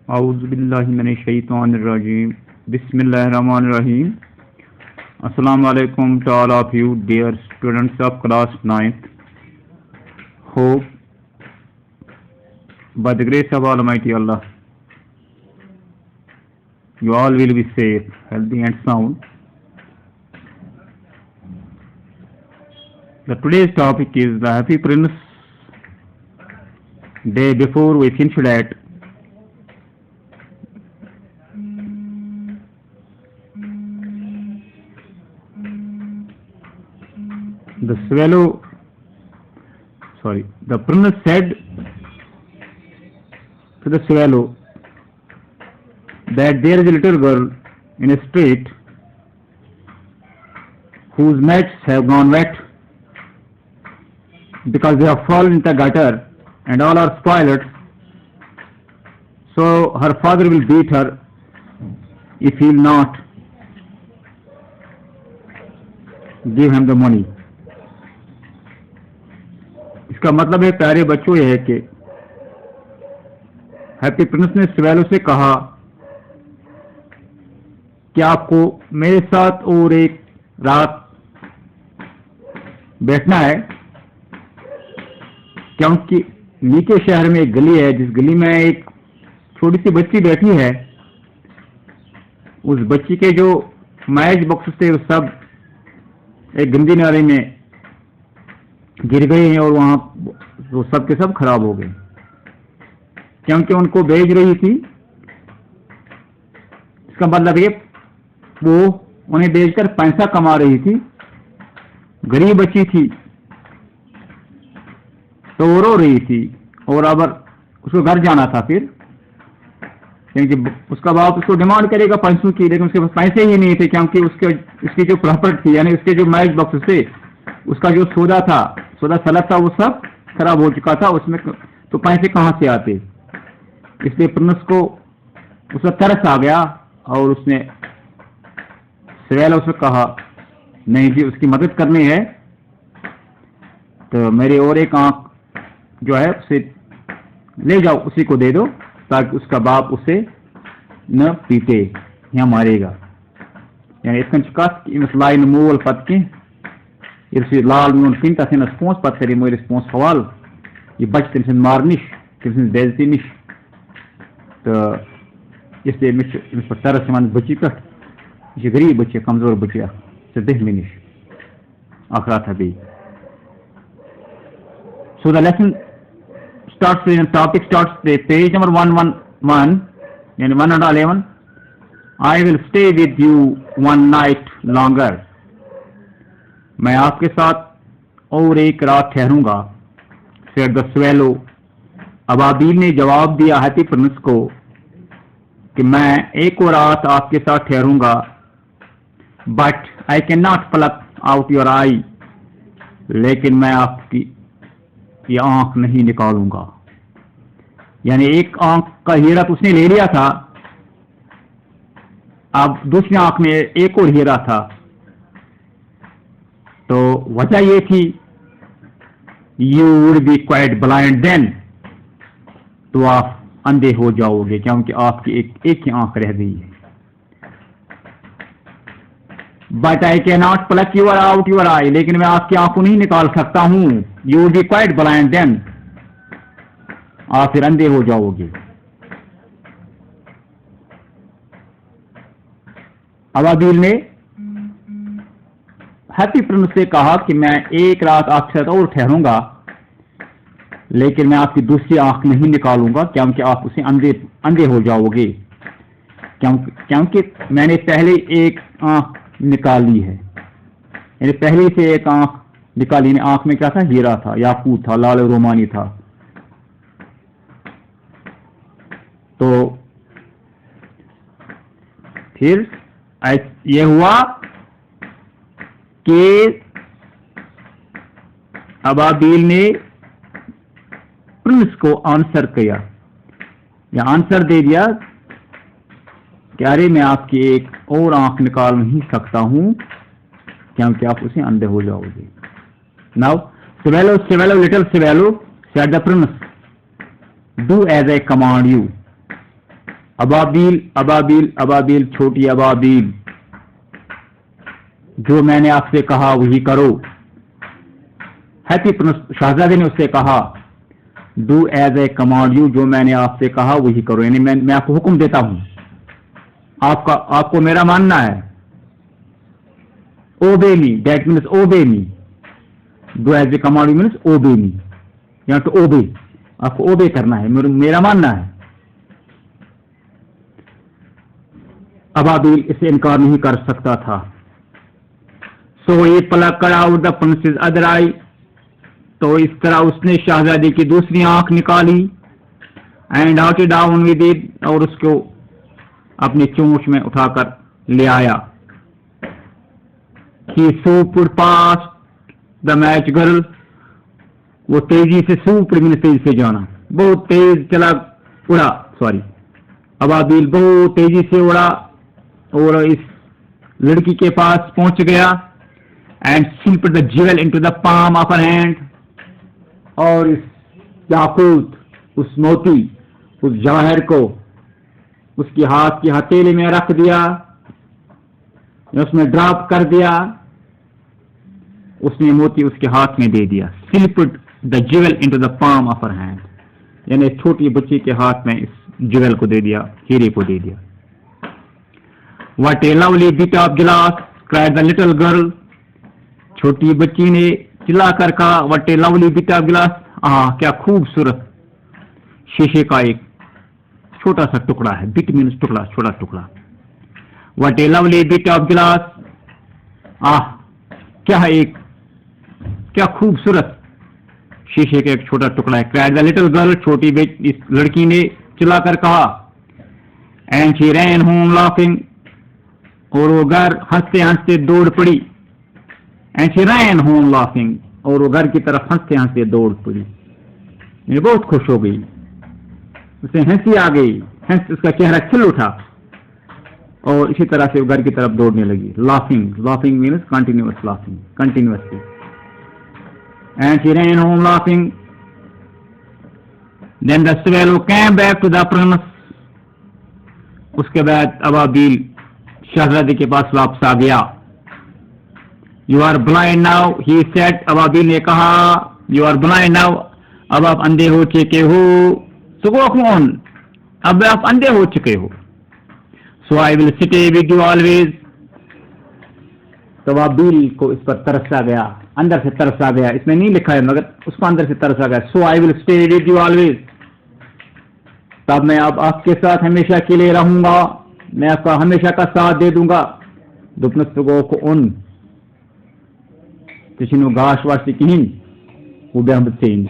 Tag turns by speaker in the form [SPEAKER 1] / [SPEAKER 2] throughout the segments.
[SPEAKER 1] Auzubillahiminesh-shaytanir-rajim. Bismillahir-rahmanir-rahim. Assalamu alaikum to all of you, dear students of class 9th. Hope by the grace of Almighty Allah, you all will be safe, healthy and sound. Today's topic is the Happy Prince. Day before we finished at the prince said to the swallow that there is a little girl in a street whose mats have gone wet because they have fallen into the gutter and all are spoiled. So her father will beat her if he will not give him the money. इसका मतलब है प्यारे बच्चों यह है कि happy Prince ने swallow से कहा कि आपको मेरे साथ और एक रात बैठना है, क्योंकि नीचे शहर में एक गली है जिस गली में एक छोटी सी बच्ची बैठी है। उस बच्ची के जो मैच बॉक्स थे वो सब एक गंदी नाली में गिर गए हैं और वहां वो सब के सब खराब हो गए, क्योंकि उनको बेच रही थी। इसका मतलब ये वो उन्हें बेचकर पैसा कमा रही थी, गरीब बच्ची थी तो वो रो रही थी और अब उसको घर जाना था फिर, क्योंकि उसका बाप उसको डिमांड करेगा पैसों की, लेकिन उसके पास पैसे ही नहीं थे, क्योंकि उसकी जो प्रॉपर्टी थी यानी उसके जो मैच बॉक्स थे उसका जो सौदा सलग था वो सब खराब हो चुका था, उसमें तो पैसे कहाँ से आते। इसलिए प्रिंस को उसका तरस आ गया और उसने स्वेलो उससे कहा नहीं जी, उसकी मदद करनी है तो मेरी और एक आंख जो है उसे ले जाओ, उसी को दे दो ताकि उसका बाप उसे न पीटे या मारेगा। Yani es kannst kast in het line moel patke ir laal nun finta sin response pat kari moe response sawal ये बचते हैं मार निश किसी बेइज्जती निश तो इसलिए मिस पर तरस मान बची का ये गरीब बच्चे कमजोर बच्चे से देख में निश आखरा था भी। So the lesson starts with topic starts with page number 111 and 111. I will stay with you one night longer. मैं आपके साथ और एक रात ठहरूंगा। Said the swallow. अबाबील ने जवाब दिया हैप्पी प्रिंस को कि मैं एक और रात आपके साथ ठहरूंगा, but I can not pluck out your eye, लेकिन मैं आपकी ये आंख नहीं निकालूंगा। यानी एक आंख का हीरा तो उसने ले लिया था, अब दूसरी आंख में एक और हीरा था, तो वजह ये थी you would be quite blind then, तो आप अंधे हो जाओगे क्योंकि आपकी एक ही आंख रह गई है। But I can not pluck your out your eye, लेकिन मैं आपकी आंखों नहीं निकाल सकता हूं। You would be quite blind then, आप फिर अंधे हो जाओगे। अबाबील ने हैप्पी प्रिंस से कहा कि मैं एक रात आपके साथ और ठहरूंगा, लेकिन मैं आपकी दूसरी आंख नहीं निकालूंगा क्योंकि आप उसे अंधे हो जाओगे, क्योंकि मैंने पहले एक आंख निकाली है। यानी पहले से एक आंख निकाली, आंख में क्या था, हीरा था, याकूत था, लाल रोमानी था। तो फिर यह हुआ कि अबाबील ने प्रिंस को आंसर किया या आंसर दे दिया कि अरे मैं आपकी एक और आंख निकाल नहीं सकता हूं क्योंकि आप उसे अंधे हो जाओगे। Now Swallow, little swallow, said the prince, do as I command you. Ababeel Ababeel Ababeel, छोटी अबाबील, जो मैंने आपसे कहा वही करो। हैती प्रिंस शहजादे ने उससे कहा, do as a command you, जो मैंने आपसे कहा वही करो, यानी मैं आपको हुक्म देता हूं, आपको मेरा मानना है। ओबे मी, that means obey me. Do as a command you means obey me, या टू ओबे, आपको ओबे करना है, मेरा मानना है। अबाबील इससे इनकार नहीं कर सकता था। सो ये pluck out the prince's other eye, तो इस तरह उसने शहजादी की दूसरी आंख निकाली। एंड हाउट डाउन विद इट, और उसको अपनी चोंच में उठाकर ले आया। He swooped past the match girl, वो तेजी से सूपुड मीन तेजी से जाना, बहुत तेज चला, उड़ा, सॉरी, अबाबील बहुत तेजी से उड़ा और इस लड़की के पास पहुंच गया। And slipped the jewel into the palm of her hand, और इस याकूत, उस मोती, उस जवाहर को उसके हाथ की हथेली में रख दिया, उसमें ड्रॉप कर दिया, उसने मोती उसके हाथ में दे दिया। Slipped the jewel into the palm of her hand, यानी छोटी बच्ची के हाथ में इस ज्वेल को दे दिया, हीरे को दे दिया। What A lovely bit of glass, cried the little girl, छोटी बच्ची ने चिल्लाकर कहा, what A lovely bit of glass, क्या खूबसूरत शीशे का एक छोटा सा टुकड़ा है। बिट मीन्स टुकड़ा, छोटा टुकड़ा। What A lovely bit of glass, क्या खूबसूरत शीशे का एक छोटा टुकड़ा है। क्राइड द लिटिल गर्ल, छोटी इस लड़की ने चिल्लाकर कहा। And she ran home laughing, और वो घर हंसते हंसते दौड़ पड़ी। And she ran home laughing, और वो घर की तरफ हंसते हंसते दौड़ पड़ी, ये बहुत खुश हो गई, उसे हंसी आ गई, उसका चेहरा खिल उठा, और इसी तरह से वो घर की तरफ दौड़ने लगी। Laughing, laughing means continuous laughing, continuously. And she ran home laughing, then the swallow came back to the prince, उसके बाद अबाबील शहजादे के पास वापस आ गया। You are blind now, he said, अबाबील ने कहा, यू आर ब्लाइंड नाउ, अब आप अंधे हो चुके हो। सो गो ऑन, अब आप अंधे हो चुके हो। So I will stay with you always, तो अबाबील को इस पर तरस आ गया, अंदर से तरस आ गया, इसमें नहीं लिखा है मगर उसको अंदर से तरस आ गया। So I will stay with you always, तब मैं अब आपके साथ हमेशा के लिए रहूंगा, मैं आपका हमेशा का साथ दे दूंगा। दुपनस्तगो को उन किसी गाश वासी किन वो बेहमद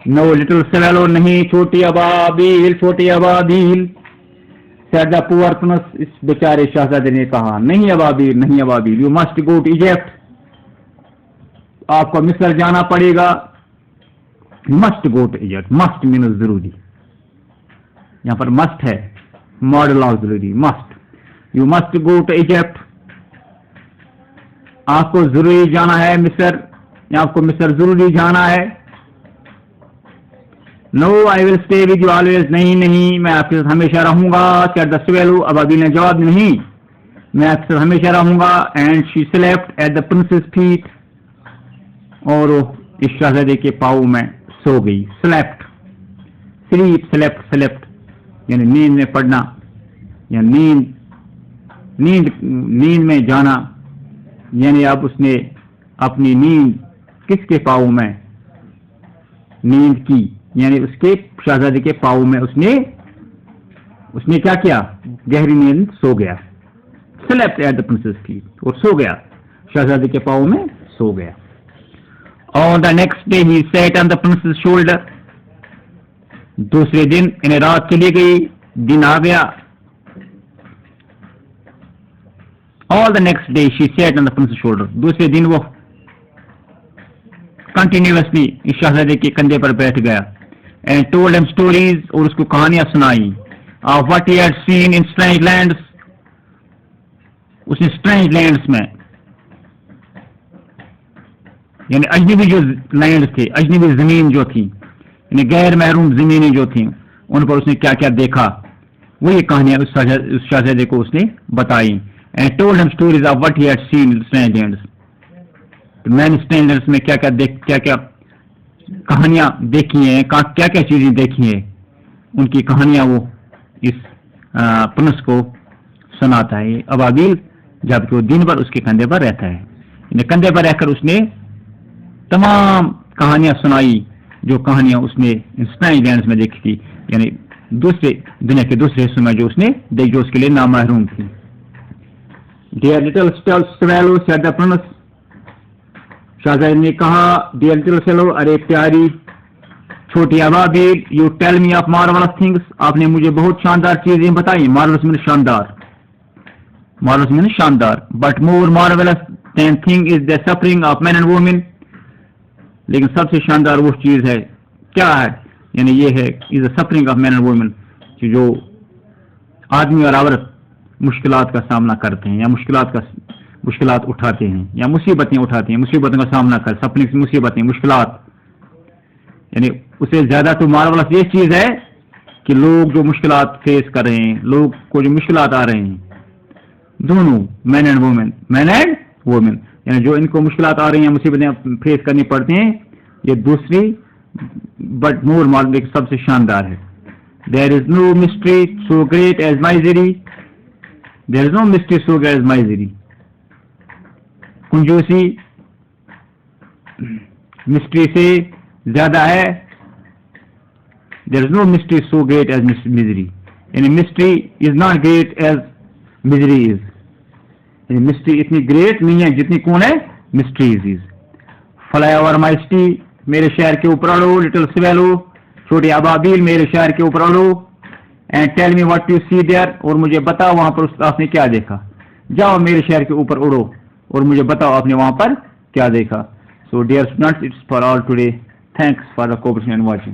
[SPEAKER 1] नो लिटिल सेवेलो, नहीं छोटी अबाबील, छोटी अबाबील। सेड द पुअर प्रिंस, इस बेचारे शहजादे ने कहा, नहीं अबाबील, नहीं अबाबील, you must go to Egypt, आपको मिस्र जाना पड़ेगा। Must go to Egypt, must means जरूरी, यहां पर मस्ट है, मॉडल ऑफ जरूरी, must, you must go to Egypt, आपको जरूरी जाना है मिस्र, या आपको मिस्र जरूरी जाना है। No I will stay with you always, नहीं नहीं मैं आपके साथ हमेशा रहूंगा। सेड द स्वेलो, अबाबील ने जवाब, नहीं मैं आपके साथ हमेशा रहूंगा। And she slept at the princess feet, और इस शहजादे के पाँव में सो गई। स्लेप्ट, स्लीप, स्लेप्ट, स्लेप्ट यानी नींद में पड़ना, या नींद में जाना, यानी अब उसने अपनी नींद किसके पाँव में नींद की, यानी उसके शहजादे के पाँव में उसने क्या किया, गहरी नींद सो गया। Slept at the princess feet, और सो गया, शहजादे के पाँव में सो गया। On the next day he sat on the princess shoulder, दूसरे दिन इन्हें रात चली गई, दिन आ गया। All the next day she sat on the princess shoulder, दूसरे दिन वो कंटिन्यूअसली इस शहजादे के कंधे पर बैठ गया। एंड टोल्ड हिम स्टोरीज, और उसको कहानियां सुनाई। Of what he had seen in strange lands, उसने स्ट्रेंज लैंड्स में, यानी अजनबी जो लैंड थे, अजनबी जमीन जो थी, यानी गैर महरूम जमीनें जो थी, उन पर उसने क्या क्या देखा। वही कहानियां उस शहजादे को उसने बताई। And told him stories of what he had seen in strange. तो मैंने स्ट्रेंजर्स में क्या क्या कहानियां देखी हैं, क्या क्या चीजें देखी हैं, उनकी कहानियां वो इस प्रिंस को सुनाता है। अबाबिल जबकि वो दिन भर उसके कंधे पर रहता है। कंधे पर रहकर उसने तमाम कहानियां सुनाई, जो कहानियां उसने स्ट्रेंज लैंड्स में देखी थी, यानी दूसरे दुनिया के दूसरे हिस्सों में जो उसने देखी, जो उसके लिए नामहरूम थी। Dear little swallow said the prince, शहजादे ने कहा, डियर लिटिल स्वेलो, अरे प्यारी छोटी अबाबिल, you tell me of marvellous things, आपने मुझे बहुत शानदार चीजें बताई। मार्वलस मीन शानदार, मार्वलस मीन शानदार। But more marvellous than thing is the suffering of man and women, लेकिन सबसे शानदार वो चीज है, क्या है, यानी ये है is the suffering of man and women, कि जो आदमी और औरत मुश्किलात का सामना करते हैं, या मुश्किलात उठाते हैं, या मुसीबतें उठाते हैं, मुसीबतों का सामना कर, सफरिंग मुसीबतें, मुश्किलात, यानी उसे ज्यादा तो मार्वलस ये चीज है कि लोग जो मुश्किलात फेस कर रहे हैं, लोग को जो मुश्किलात आ रहे हैं, दोनों मैन एंड वुमेन, यानी जो इनको मुश्किलात आ रही हैं, मुसीबतें फेस करनी पड़ती हैं, ये दूसरी बट मोर मार्वलस सबसे शानदार है। There is no mystery so great as misery, there is no mystery so great as misery, कंजूसी मिस्ट्री से ज्यादा है। There is no mystery so great as misery, यानी mystery is not great as misery is, यानी mystery इतनी great नहीं है जितनी कौन है, mysteries is. Fly over my city, मेरे शहर के ऊपर उड़ो, लिटिल स्वेलो, छोटी अबाबिल, मेरे शहर के ऊपर उड़ो। And tell me what you see there, और मुझे बताओ वहां पर आपने क्या देखा। जाओ मेरे शहर के ऊपर उड़ो और मुझे बताओ आपने वहां पर क्या देखा। So dear students, it's for all today. Thanks for the cooperation and watching.